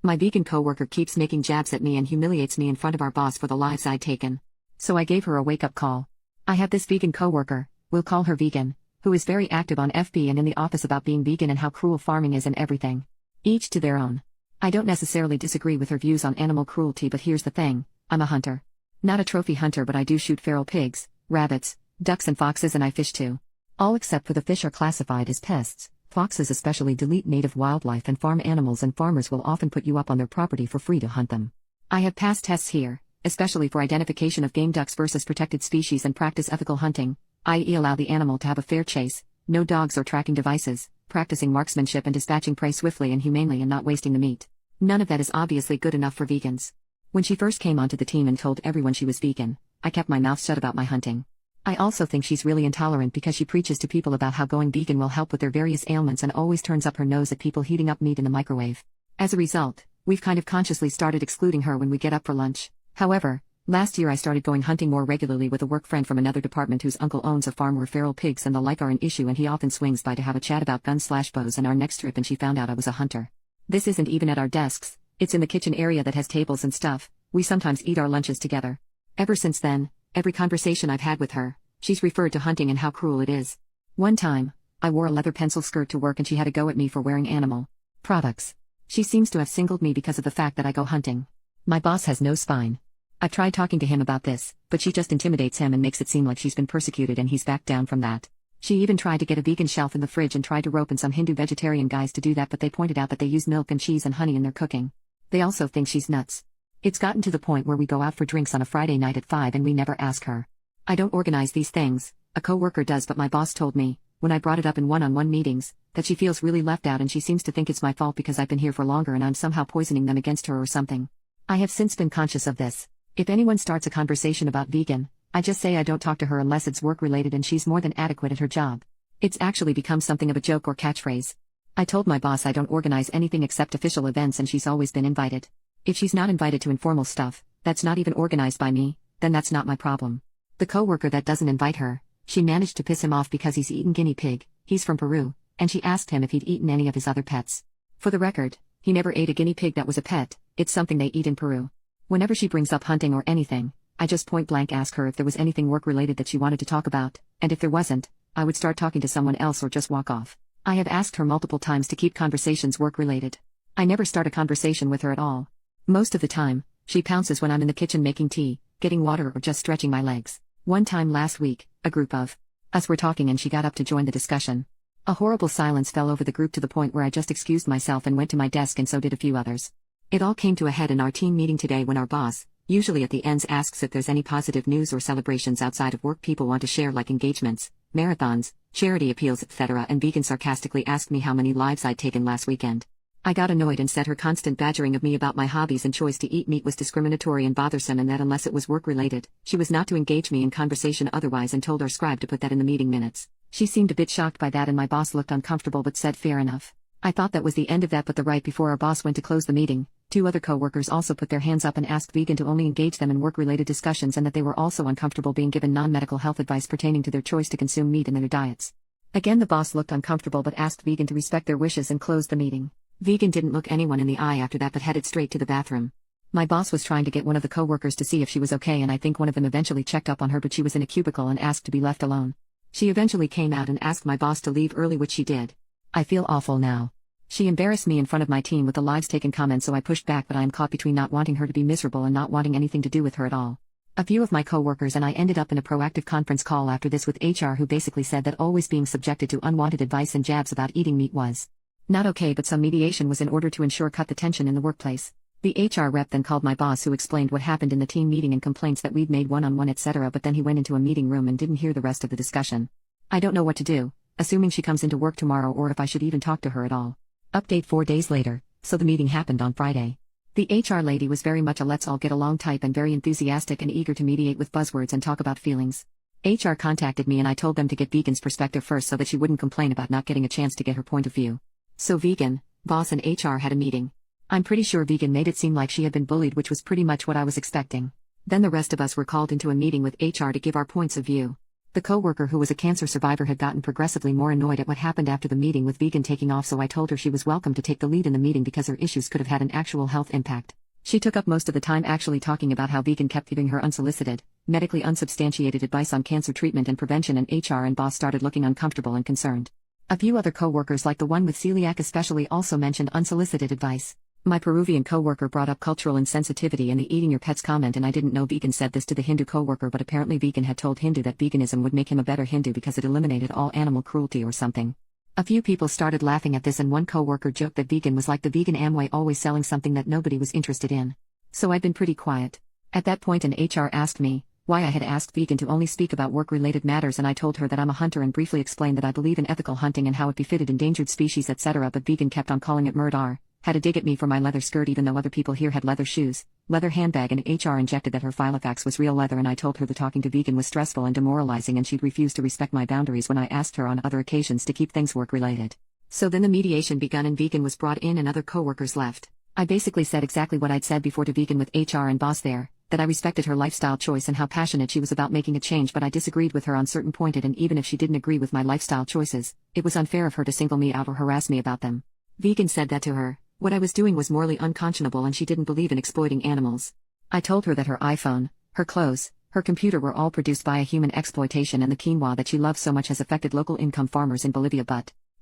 My vegan coworker keeps making jabs at me and humiliates me in front of our boss for the lives I'd taken. So I gave her a wake-up call. I have this vegan coworker, we'll call her Vegan, who is very active on FB and in the office about being vegan and how cruel farming is and everything. Each to their own. I don't necessarily disagree with her views on animal cruelty, but here's the thing, I'm a hunter. Not a trophy hunter, but I do shoot feral pigs, rabbits, ducks and foxes, and I fish too. All except for the fish are classified as pests. Foxes especially delete native wildlife and farm animals, and farmers will often put you up on their property for free to hunt them. I have passed tests here, especially for identification of game ducks versus protected species, and practice ethical hunting, i.e. allow the animal to have a fair chase, no dogs or tracking devices, practicing marksmanship and dispatching prey swiftly and humanely and not wasting the meat. None of that is obviously good enough for vegans. When she first came onto the team and told everyone she was vegan, I kept my mouth shut about my hunting. I also think she's really intolerant because she preaches to people about how going vegan will help with their various ailments and always turns up her nose at people heating up meat in the microwave. As a result, we've kind of consciously started excluding her when we get up for lunch. However, last year I started going hunting more regularly with a work friend from another department whose uncle owns a farm where feral pigs and the like are an issue, and he often swings by to have a chat about guns/bows and our next trip, and she found out I was a hunter. This isn't even at our desks, it's in the kitchen area that has tables and stuff. We sometimes eat our lunches together. Ever since then, every conversation I've had with her, she's referred to hunting and how cruel it is. One time, I wore a leather pencil skirt to work and she had a go at me for wearing animal products. She seems to have singled me because of the fact that I go hunting. My boss has no spine. I've tried talking to him about this, but she just intimidates him and makes it seem like she's been persecuted, and he's backed down from that. She even tried to get a vegan shelf in the fridge and tried to rope in some Hindu vegetarian guys to do that, but they pointed out that they use milk and cheese and honey in their cooking. They also think she's nuts. It's gotten to the point where we go out for drinks on a Friday night at 5 and we never ask her. I don't organize these things, a coworker does, but my boss told me, when I brought it up in one-on-one meetings, that she feels really left out and she seems to think it's my fault because I've been here for longer and I'm somehow poisoning them against her or something. I have since been conscious of this. If anyone starts a conversation about vegan, I just say I don't talk to her unless it's work-related and she's more than adequate at her job. It's actually become something of a joke or catchphrase. I told my boss I don't organize anything except official events and she's always been invited. If she's not invited to informal stuff, that's not even organized by me, then that's not my problem. The coworker that doesn't invite her, she managed to piss him off because he's eaten guinea pig, he's from Peru, and she asked him if he'd eaten any of his other pets. For the record, he never ate a guinea pig that was a pet, it's something they eat in Peru. Whenever she brings up hunting or anything, I just point blank ask her if there was anything work-related that she wanted to talk about, and if there wasn't, I would start talking to someone else or just walk off. I have asked her multiple times to keep conversations work-related. I never start a conversation with her at all. Most of the time, she pounces when I'm in the kitchen making tea, getting water, or just stretching my legs. One time last week, a group of us were talking and she got up to join the discussion. A horrible silence fell over the group to the point where I just excused myself and went to my desk, and so did a few others. It all came to a head in our team meeting today when our boss, usually at the ends, asks if there's any positive news or celebrations outside of work people want to share, like engagements, marathons, charity appeals, etc., and Vegan sarcastically asked me how many lives I'd taken last weekend. I got annoyed and said her constant badgering of me about my hobbies and choice to eat meat was discriminatory and bothersome, and that unless it was work-related, she was not to engage me in conversation otherwise, and told our scribe to put that in the meeting minutes. She seemed a bit shocked by that and my boss looked uncomfortable but said fair enough. I thought that was the end of that, but right before our boss went to close the meeting, 2 other co-workers also put their hands up and asked Vegan to only engage them in work-related discussions, and that they were also uncomfortable being given non-medical health advice pertaining to their choice to consume meat in their diets. Again, the boss looked uncomfortable but asked Vegan to respect their wishes and closed the meeting. Vegan didn't look anyone in the eye after that but headed straight to the bathroom. My boss was trying to get one of the co-workers to see if she was okay, and I think one of them eventually checked up on her, but she was in a cubicle and asked to be left alone. She eventually came out and asked my boss to leave early, which she did. I feel awful now. She embarrassed me in front of my team with the lives taken comment, so I pushed back, but I am caught between not wanting her to be miserable and not wanting anything to do with her at all. A few of my co-workers and I ended up in a proactive conference call after this with HR, who basically said that always being subjected to unwanted advice and jabs about eating meat was not okay, but some mediation was in order to ensure cut the tension in the workplace. The HR rep then called my boss, who explained what happened in the team meeting and complaints that we'd made one-on-one, etc., but then he went into a meeting room and didn't hear the rest of the discussion. I don't know what to do, assuming she comes into work tomorrow, or if I should even talk to her at all. Update 4 days later, so the meeting happened on Friday. The HR lady was very much a let's all get along type and very enthusiastic and eager to mediate with buzzwords and talk about feelings. HR contacted me and I told them to get Vegan's perspective first so that she wouldn't complain about not getting a chance to get her point of view. So Vegan, boss and HR had a meeting. I'm pretty sure Vegan made it seem like she had been bullied, which was pretty much what I was expecting. Then the rest of us were called into a meeting with HR to give our points of view. The coworker who was a cancer survivor had gotten progressively more annoyed at what happened after the meeting with Vegan taking off, so I told her she was welcome to take the lead in the meeting because her issues could have had an actual health impact. She took up most of the time actually talking about how Vegan kept giving her unsolicited, medically unsubstantiated advice on cancer treatment and prevention, and HR and boss started looking uncomfortable and concerned. A few other coworkers, like the one with celiac especially, also mentioned unsolicited advice. My Peruvian coworker brought up cultural insensitivity and the eating your pets comment, and I didn't know Vegan said this to the Hindu coworker, but apparently Vegan had told Hindu that veganism would make him a better Hindu because it eliminated all animal cruelty or something. A few people started laughing at this, and one coworker joked that Vegan was like the vegan Amway, always selling something that nobody was interested in. So I'd been pretty quiet. At that point an HR asked me why I had asked Vegan to only speak about work-related matters, and I told her that I'm a hunter and briefly explained that I believe in ethical hunting and how it befitted endangered species, etc. But Vegan kept on calling it murder. Had a dig at me for my leather skirt even though other people here had leather shoes, leather handbag, and HR injected that her Filofax was real leather, and I told her the talking to Vegan was stressful and demoralizing and she'd refused to respect my boundaries when I asked her on other occasions to keep things work-related. So then the mediation begun and Vegan was brought in and other coworkers left. I basically said exactly what I'd said before to Vegan with HR and boss there, that I respected her lifestyle choice and how passionate she was about making a change, but I disagreed with her on certain points, and even if she didn't agree with my lifestyle choices, it was unfair of her to single me out or harass me about them. Vegan said that to her. What I was doing was morally unconscionable and she didn't believe in exploiting animals. I told her that her iPhone, her clothes, her computer were all produced via human exploitation, and the quinoa that she loves so much has affected local income farmers in Bolivia,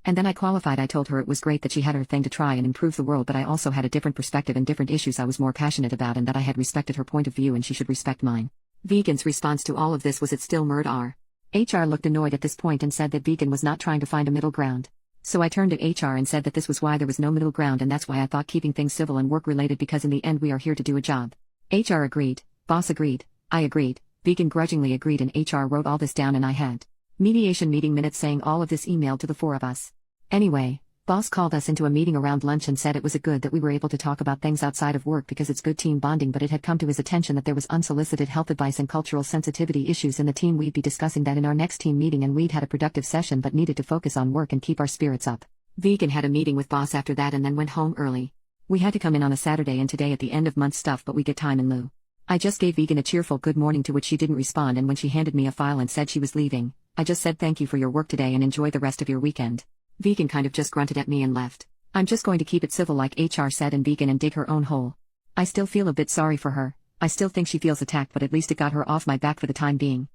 and then I qualified. I told her it was great that she had her thing to try and improve the world, but I also had a different perspective and different issues I was more passionate about, and that I had respected her point of view and she should respect mine. Vegan's response to all of this was, "It's still murder." HR looked annoyed at this point and said that Vegan was not trying to find a middle ground. So I turned to HR and said that this was why there was no middle ground, and that's why I thought keeping things civil and work-related, because in the end we are here to do a job. HR agreed, boss agreed, I agreed, Vegan grudgingly agreed, and HR wrote all this down, and I had mediation meeting minutes saying all of this emailed to the four of us. Anyway, boss called us into a meeting around lunch and said it was good that we were able to talk about things outside of work because it's good team bonding, but it had come to his attention that there was unsolicited health advice and cultural sensitivity issues in the team. We'd be discussing that in our next team meeting, and we'd had a productive session but needed to focus on work and keep our spirits up. Vegan had a meeting with boss after that and then went home early. We had to come in on a Saturday and today at the end of month stuff, but we get time in lieu. I just gave Vegan a cheerful good morning to which she didn't respond, and when she handed me a file and said she was leaving, I just said thank you for your work today and enjoy the rest of your weekend. Vegan kind of just grunted at me and left. I'm just going to keep it civil like HR said, and Vegan and dig her own hole. I still feel a bit sorry for her. I still think she feels attacked, but at least it got her off my back for the time being.